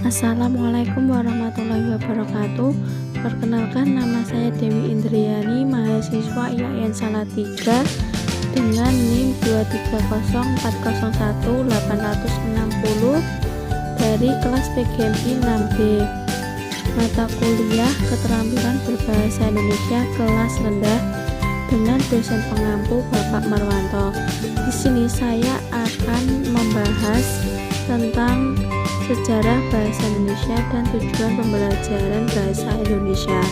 Assalamualaikum warahmatullahi wabarakatuh. Perkenalkan, nama saya Dewi Indriani, mahasiswa IAIN Salatiga dengan NIM 230401860 dari kelas PGMI 6B. Mata kuliah Keterampilan Berbahasa Indonesia kelas rendah dengan dosen pengampu Bapak Marwanto. Di sini saya akan membahas tentang sejarah bahasa Indonesia dan tujuan pembelajaran bahasa Indonesia.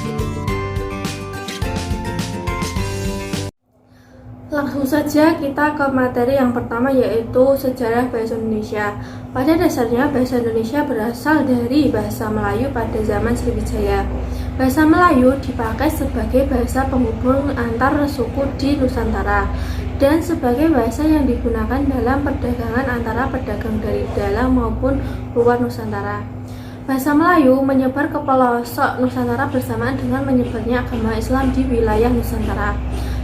Langsung saja kita ke materi yang pertama, yaitu sejarah bahasa Indonesia. Pada dasarnya bahasa Indonesia berasal dari bahasa Melayu pada zaman Sriwijaya. Bahasa Melayu dipakai sebagai bahasa penghubung antar suku di Nusantara dan sebagai bahasa yang digunakan dalam perdagangan antara pedagang dari dalam maupun luar Nusantara. Bahasa Melayu menyebar ke pelosok Nusantara bersamaan dengan menyebarnya agama Islam di wilayah Nusantara,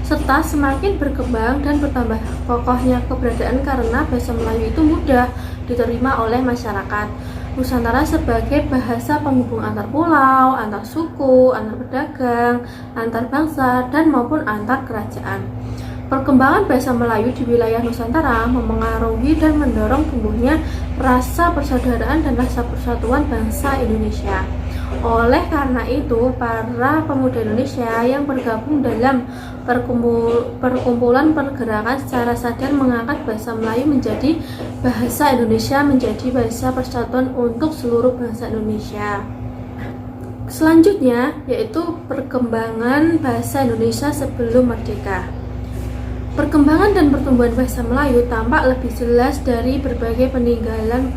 serta semakin berkembang dan bertambah kokohnya keberadaan karena bahasa Melayu itu mudah diterima oleh masyarakat Nusantara sebagai bahasa penghubung antar pulau, antar suku, antar pedagang, antar bangsa, dan maupun antar kerajaan. Perkembangan bahasa Melayu di wilayah Nusantara memengaruhi dan mendorong tumbuhnya rasa persaudaraan dan rasa persatuan bangsa Indonesia. Oleh karena itu, para pemuda Indonesia yang bergabung dalam perkumpulan pergerakan secara sadar mengangkat bahasa Melayu menjadi bahasa Indonesia menjadi bahasa persatuan untuk seluruh bangsa Indonesia. Selanjutnya yaitu perkembangan bahasa Indonesia sebelum merdeka. Perkembangan dan pertumbuhan bahasa Melayu tampak lebih jelas dari berbagai peninggalan.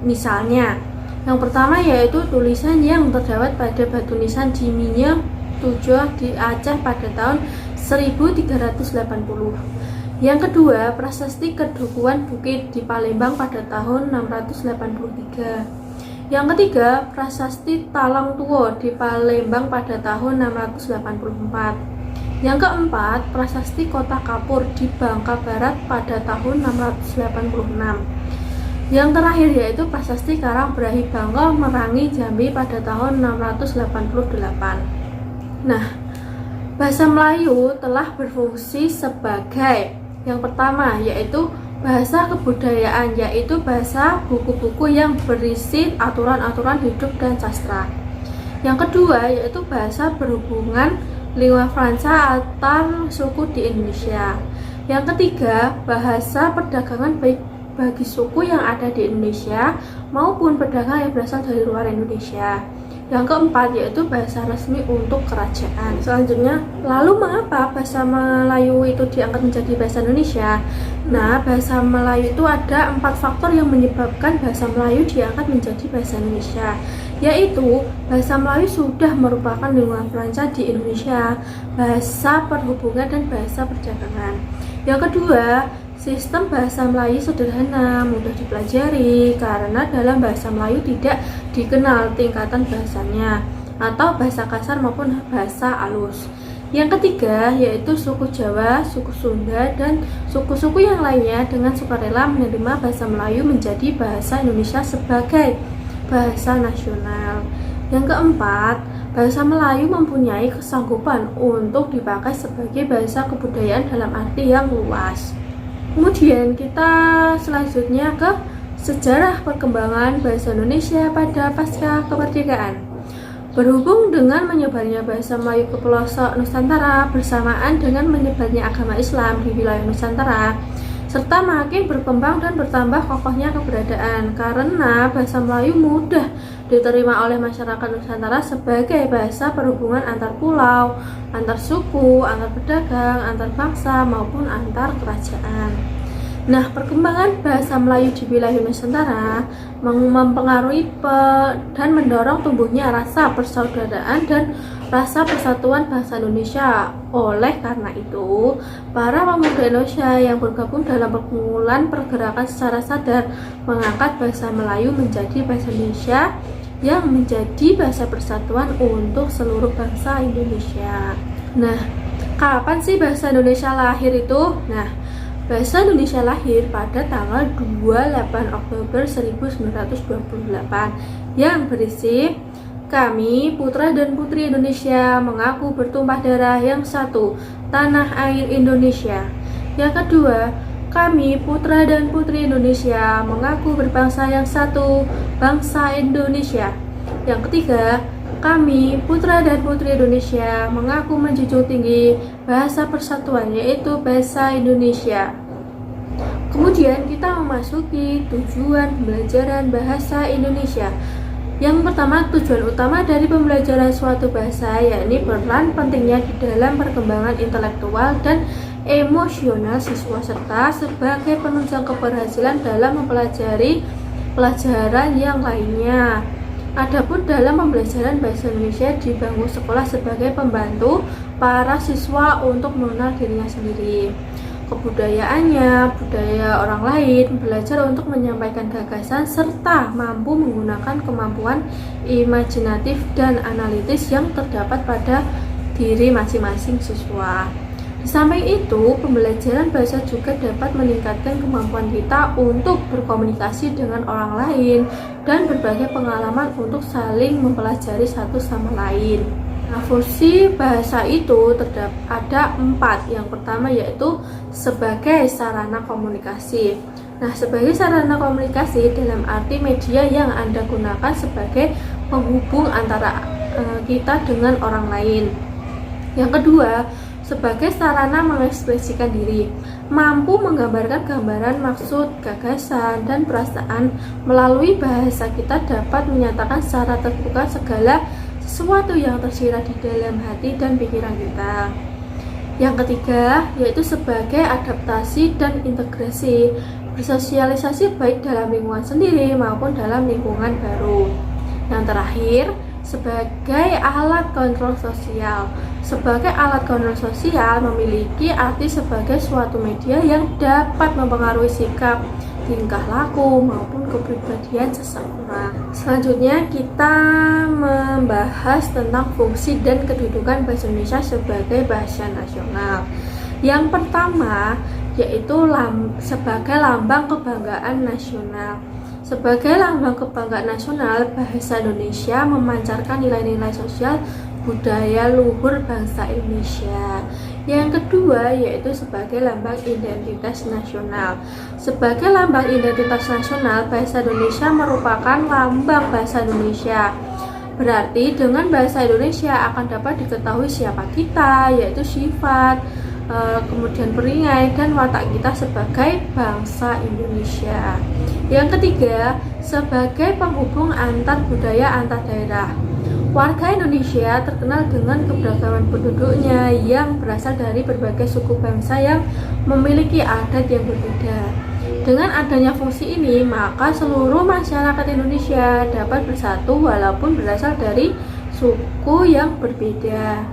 Misalnya, yang pertama yaitu tulisan yang terdapat pada batu nisan di Minye Tujuh di Aceh pada tahun 1380. Yang kedua, prasasti Kedukuhan Bukit di Palembang pada tahun 683. Yang ketiga, prasasti Talang Tuo di Palembang pada tahun 684. Yang keempat, prasasti Kota Kapur di Bangka Barat pada tahun 686. Yang terakhir yaitu prasasti Karangbrahi Bangka Merangi Jambi pada tahun 688. Nah, bahasa Melayu telah berfungsi sebagai yang pertama yaitu bahasa kebudayaan, yaitu bahasa buku-buku yang berisi aturan-aturan hidup dan sastra. Yang kedua yaitu bahasa berhubungan lingua franca antar suku di Indonesia. Yang ketiga, bahasa perdagangan baik bagi suku yang ada di Indonesia maupun pedagang yang berasal dari luar Indonesia. Yang keempat yaitu bahasa resmi untuk kerajaan. Selanjutnya, lalu mengapa bahasa Melayu itu diangkat menjadi bahasa Indonesia? Nah, bahasa Melayu itu ada 4 faktor yang menyebabkan bahasa Melayu diangkat menjadi bahasa Indonesia, yaitu bahasa Melayu sudah merupakan lingua franca di Indonesia, bahasa perhubungan dan bahasa perdagangan. Yang kedua, sistem bahasa Melayu sederhana, mudah dipelajari karena dalam bahasa Melayu tidak dikenal tingkatan bahasanya atau bahasa kasar maupun bahasa halus. Yang ketiga yaitu suku Jawa, suku Sunda, dan suku-suku yang lainnya dengan sukarela menerima bahasa Melayu menjadi bahasa Indonesia sebagai bahasa nasional. Yang keempat, bahasa Melayu mempunyai kesanggupan untuk dipakai sebagai bahasa kebudayaan dalam arti yang luas. Kemudian kita selanjutnya ke sejarah perkembangan bahasa Indonesia pada pasca kemerdekaan. Berhubung dengan menyebarnya bahasa Melayu ke pelosok Nusantara bersamaan dengan menyebarnya agama Islam di wilayah Nusantara, serta makin berkembang dan bertambah kokohnya keberadaan karena bahasa Melayu mudah diterima oleh masyarakat Nusantara sebagai bahasa perhubungan antar pulau, antar suku, antar pedagang, antar bangsa maupun antar kerajaan. Nah, perkembangan bahasa Melayu di wilayah Nusantara mempengaruhi dan mendorong tumbuhnya rasa persaudaraan dan rasa persatuan bangsa Indonesia. Oleh karena itu, para pemuda Indonesia yang bergabung dalam perkumpulan pergerakan secara sadar mengangkat bahasa Melayu menjadi bahasa Indonesia yang menjadi bahasa persatuan untuk seluruh bangsa Indonesia. Nah, kapan sih bahasa Indonesia lahir itu? Nah, Bahasa Indonesia lahir pada tanggal 28 Oktober 1928 yang berisi kami, putra dan putri Indonesia, mengaku bertumpah darah yang satu, tanah air Indonesia. Yang kedua, kami, putra dan putri Indonesia, mengaku berbangsa yang satu, bangsa Indonesia. Yang ketiga, kami, putra dan putri Indonesia, mengaku menjunjung tinggi bahasa persatuan, yaitu bahasa Indonesia. Kemudian kita memasuki tujuan pembelajaran bahasa Indonesia. Yang pertama, tujuan utama dari pembelajaran suatu bahasa yakni peran pentingnya di dalam perkembangan intelektual dan emosional siswa serta sebagai penunjang keberhasilan dalam mempelajari pelajaran yang lainnya. Adapun dalam pembelajaran bahasa Indonesia di bangku sekolah sebagai pembantu para siswa untuk mengenal dirinya sendiri, kebudayaannya, budaya orang lain, belajar untuk menyampaikan gagasan, serta mampu menggunakan kemampuan imajinatif dan analitis yang terdapat pada diri masing-masing siswa. Di samping itu, pembelajaran bahasa juga dapat meningkatkan kemampuan kita untuk berkomunikasi dengan orang lain dan berbagai pengalaman untuk saling mempelajari satu sama lain. Nah, fungsi bahasa itu ada 4. Yang pertama yaitu sebagai sarana komunikasi. Nah, sebagai sarana komunikasi dalam arti media yang Anda gunakan sebagai penghubung antara kita dengan orang lain. Yang kedua, sebagai sarana mengekspresikan diri, mampu menggambarkan gambaran maksud, gagasan, dan perasaan melalui bahasa. Kita dapat menyatakan secara terbuka segala sesuatu yang tersirat di dalam hati dan pikiran kita. Yang ketiga, yaitu sebagai adaptasi dan integrasi, bersosialisasi baik dalam lingkungan sendiri maupun dalam lingkungan baru. Yang terakhir, sebagai alat kontrol sosial. Sebagai alat kontrol sosial memiliki arti sebagai suatu media yang dapat mempengaruhi sikap, tingkah laku maupun kepribadian seseorang. Selanjutnya kita membahas tentang fungsi dan kedudukan bahasa Indonesia sebagai bahasa nasional. Yang pertama yaitu sebagai lambang kebanggaan nasional. Sebagai lambang kebanggaan nasional, bahasa Indonesia memancarkan nilai-nilai sosial budaya luhur bangsa Indonesia. Yang kedua yaitu sebagai lambang identitas nasional. Sebagai lambang identitas nasional, bahasa Indonesia merupakan lambang bahasa Indonesia. Berarti dengan bahasa Indonesia akan dapat diketahui siapa kita, yaitu sifat, kemudian perangai dan watak kita sebagai bangsa Indonesia. Yang ketiga, sebagai penghubung antar budaya antar daerah. Warga Indonesia terkenal dengan keberagaman penduduknya yang berasal dari berbagai suku bangsa yang memiliki adat yang berbeda. Dengan adanya fungsi ini, maka seluruh masyarakat Indonesia dapat bersatu walaupun berasal dari suku yang berbeda.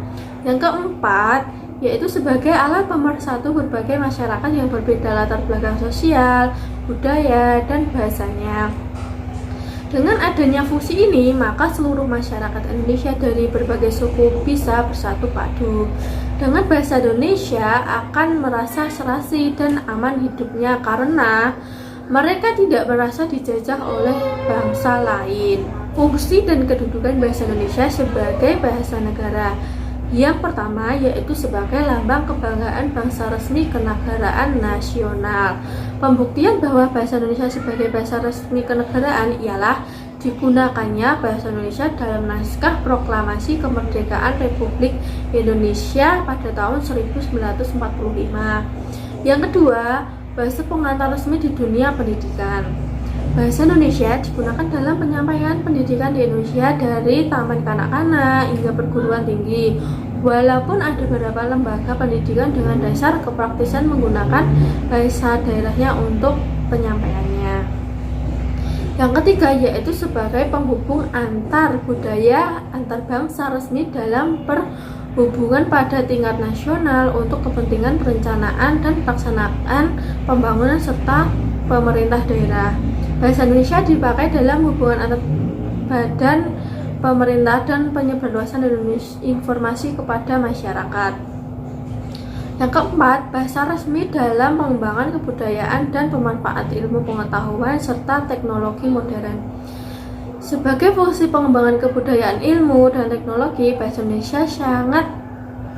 Yang keempat, yaitu sebagai alat pemersatu berbagai masyarakat yang berbeda latar belakang sosial, budaya, dan bahasanya. Dengan adanya fungsi ini, maka seluruh masyarakat Indonesia dari berbagai suku bisa bersatu padu. Dengan bahasa Indonesia akan merasa serasi dan aman hidupnya karena mereka tidak merasa dijajah oleh bangsa lain. Fungsi dan kedudukan bahasa Indonesia sebagai bahasa negara. Yang pertama yaitu sebagai lambang kebanggaan bangsa resmi kenegaraan nasional. Pembuktian bahwa bahasa Indonesia sebagai bahasa resmi kenegaraan ialah digunakannya bahasa Indonesia dalam naskah proklamasi kemerdekaan Republik Indonesia pada tahun 1945. Yang kedua, bahasa pengantar resmi di dunia pendidikan. Bahasa Indonesia digunakan dalam penyampaian pendidikan di Indonesia dari taman kanak-kanak hingga perguruan tinggi. Walaupun ada beberapa lembaga pendidikan dengan dasar kepraktisan menggunakan bahasa daerahnya untuk penyampaiannya. Yang ketiga yaitu sebagai penghubung antar budaya, antar bangsa resmi dalam perhubungan pada tingkat nasional untuk kepentingan perencanaan dan pelaksanaan pembangunan serta pemerintah daerah. Bahasa Indonesia dipakai dalam hubungan antar badan pemerintah dan penyebarluasan informasi kepada masyarakat. Yang keempat, bahasa resmi dalam pengembangan kebudayaan dan pemanfaat ilmu pengetahuan serta teknologi modern. Sebagai fungsi pengembangan kebudayaan, ilmu, dan teknologi, bahasa Indonesia sangat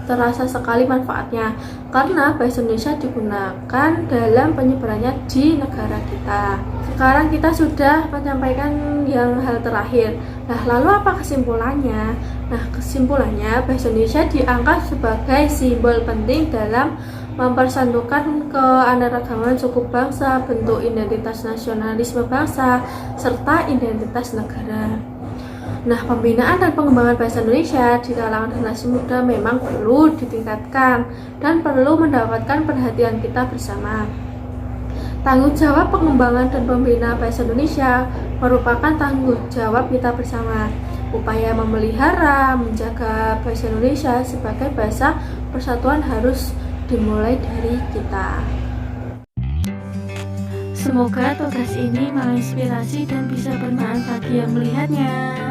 terasa sekali manfaatnya karena bahasa Indonesia digunakan dalam penyebarannya di negara kita. Sekarang kita sudah menyampaikan yang hal terakhir. Nah, lalu apa kesimpulannya? Nah, kesimpulannya bahasa Indonesia dianggap sebagai simbol penting dalam mempersatukan keanekaragaman suku bangsa, bentuk identitas nasionalisme bangsa, serta identitas negara. Nah, pembinaan dan pengembangan bahasa Indonesia di kalangan generasi muda memang perlu ditingkatkan dan perlu mendapatkan perhatian kita bersama. Tanggung jawab pengembangan dan pembinaan bahasa Indonesia merupakan tanggung jawab kita bersama. Upaya memelihara, menjaga bahasa Indonesia sebagai bahasa persatuan harus dimulai dari kita. Semoga tugas ini menginspirasi dan bisa bermanfaat bagi yang melihatnya.